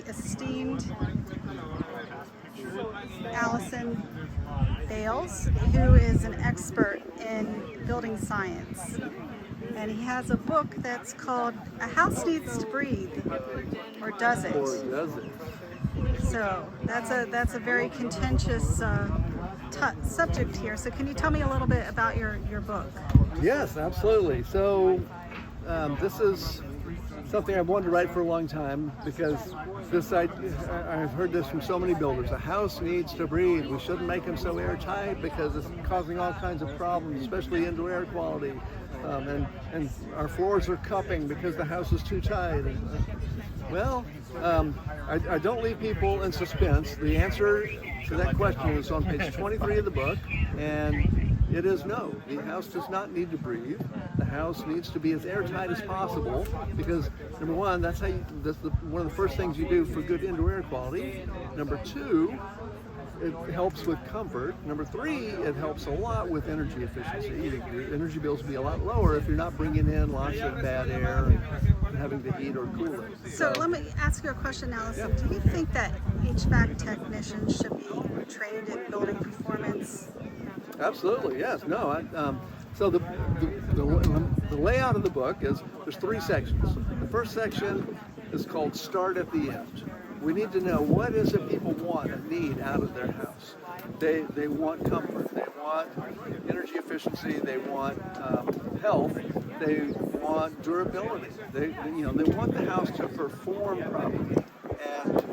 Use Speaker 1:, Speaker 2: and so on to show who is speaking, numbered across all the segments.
Speaker 1: esteemed Allison who is an expert in building science. And he has a book that's called A House Needs to Breathe, or Does It?
Speaker 2: Or does it?
Speaker 1: So that's a very contentious subject here. So can you tell me a little bit about your book?
Speaker 2: Yes, absolutely. So this is something I've wanted to write for a long time, because I've heard this from so many builders. A house needs to breathe. We shouldn't make them so airtight because it's causing all kinds of problems, especially indoor air quality. And our floors are cupping because the house is too tight. I don't leave people in suspense. The answer to that question is on page 23 of the book, and it is no. The house does not need to breathe. The house needs to be as airtight as possible, because number one, that's one of the first things you do for good indoor air quality. Number two, it helps with comfort. Number three, it helps a lot with energy efficiency. Your energy bills will be a lot lower if you're not bringing in lots of bad air and having to heat or cool it.
Speaker 1: So let me ask you a question, Allison. Yeah. Do you think that HVAC technicians should be trained in building performance?
Speaker 2: Absolutely, yes. No, so the layout of the book is, there's three sections. The first section is called Start at the End. We need to know, what is it people want and need out of their house. They want comfort, they want energy efficiency, they want health, they want durability. They want the house to perform properly. And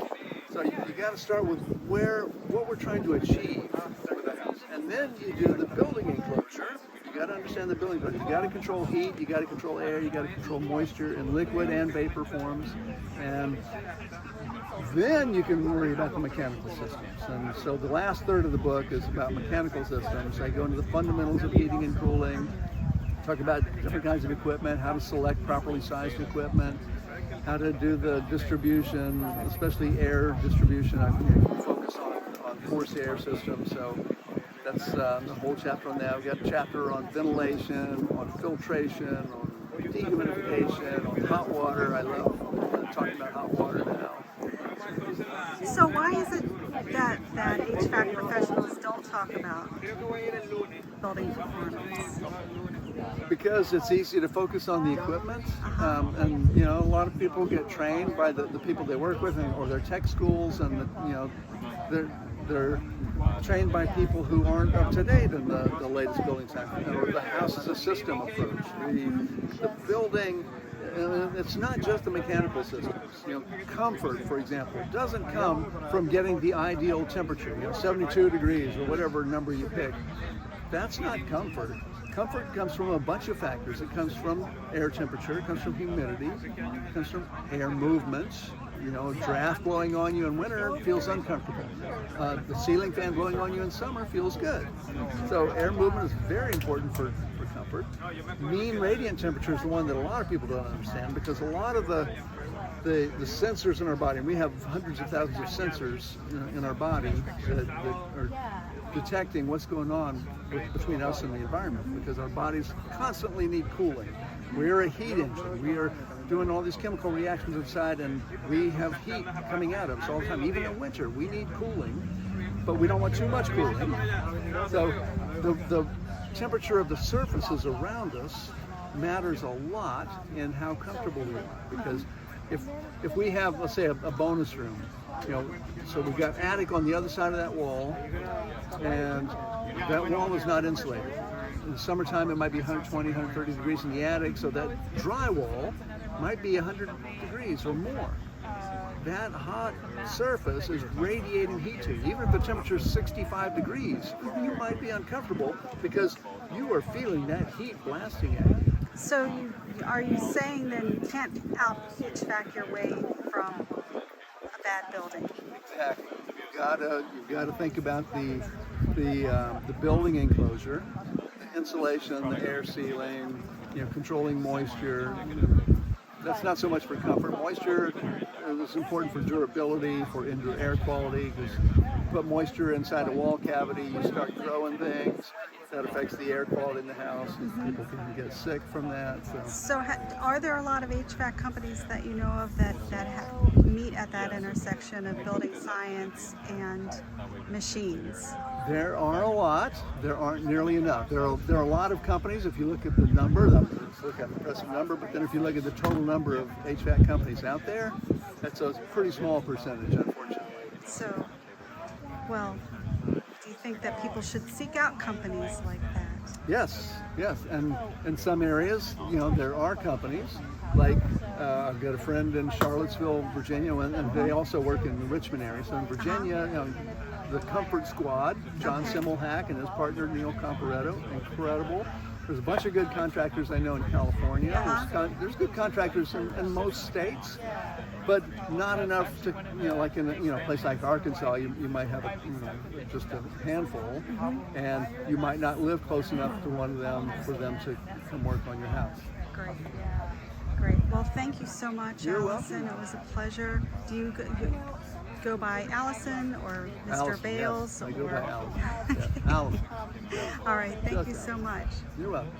Speaker 2: so you got to start with what we're trying to achieve with the house, and then you do the building enclosure. You got to understand the building enclosure. You got to control heat, you got to control air, you got to control moisture in liquid and vapor forms, and then you can worry about the mechanical systems. And so the last third of the book is about mechanical systems. I go into the fundamentals of heating and cooling, talk about different kinds of equipment, how to select properly sized equipment, how to do the distribution, especially air distribution. I focus on forced air systems, so that's the whole chapter on that. We've got a chapter on ventilation, on filtration, on dehumidification, on hot water. I love talking about hot water now.
Speaker 1: So why is it that HVAC professionals don't talk about building performance?
Speaker 2: Because it's easy to focus on the equipment, and a lot of people get trained by the people they work with, or their tech schools, and they're trained by people who aren't up to date in the latest building science, or the house as a system approach. The building. It's not just the mechanical systems. Comfort, for example, doesn't come from getting the ideal temperature, 72 degrees or whatever number you pick. That's not comfort. Comfort comes from a bunch of factors. It comes from air temperature, it comes from humidity, it comes from air movements. A draft blowing on you in winter feels uncomfortable. The ceiling fan blowing on you in summer feels good. So air movement is very important for comfort. Mean radiant temperature is the one that a lot of people don't understand, because a lot of the sensors in our body, and we have hundreds of thousands of sensors in our body that are detecting what's going on between us and the environment, because our bodies constantly need cooling. We're a heat engine. We are doing all these chemical reactions inside, and we have heat coming at us all the time. Even in winter, we need cooling, but we don't want too much cooling. So the temperature of the surfaces around us matters a lot in how comfortable we are, because if we have, let's say, a bonus room, so we've got attic on the other side of that wall, and that wall is not insulated. In the summertime, it might be 120, 130 degrees in the attic, so that drywall might be 100 degrees or more. That hot surface is radiating heat to you. Even if the temperature is 65 degrees, you might be uncomfortable because you are feeling that heat blasting at you.
Speaker 1: So are you saying then you can't out HVAC your way from a bad building?
Speaker 2: Exactly. You've got to think about the building enclosure, the insulation, the air sealing, controlling moisture. That's not so much for comfort. Moisture is important for durability, for indoor air quality, because you put moisture inside a wall cavity, you start growing things. that affects the air quality in the house. And people can get sick from that.
Speaker 1: So are there a lot of HVAC companies that you know of that meet at that intersection of building science and machines?
Speaker 2: There are a lot. There aren't nearly enough. There are a lot of companies. If you look at the number, let's look at the impressive number, but then if you look at the total number of HVAC companies out there, that's a pretty small percentage, unfortunately.
Speaker 1: So, well, do you think that people should seek out companies like that?
Speaker 2: Yes, and in some areas, there are companies like I've got a friend in Charlottesville, Virginia, and they also work in the Richmond area. So in Virginia, the Comfort Squad, John Simmelhack and his partner Neil Comparetto, incredible. There's a bunch of good contractors I know in California. There's good contractors in most states, but not enough to, like in a place like Arkansas, you might have just a handful, and you might not live close enough to one of them for them to come work on your house.
Speaker 1: Great. Well, thank you so much,
Speaker 2: You're
Speaker 1: Allison.
Speaker 2: welcome.
Speaker 1: It was a pleasure. Do you go by Allison or Mr.
Speaker 2: Allison,
Speaker 1: Bales?
Speaker 2: yes, I go by Allison.
Speaker 1: Okay.
Speaker 2: Yeah, Allison.
Speaker 1: All right. Thank you so much.
Speaker 2: You're welcome.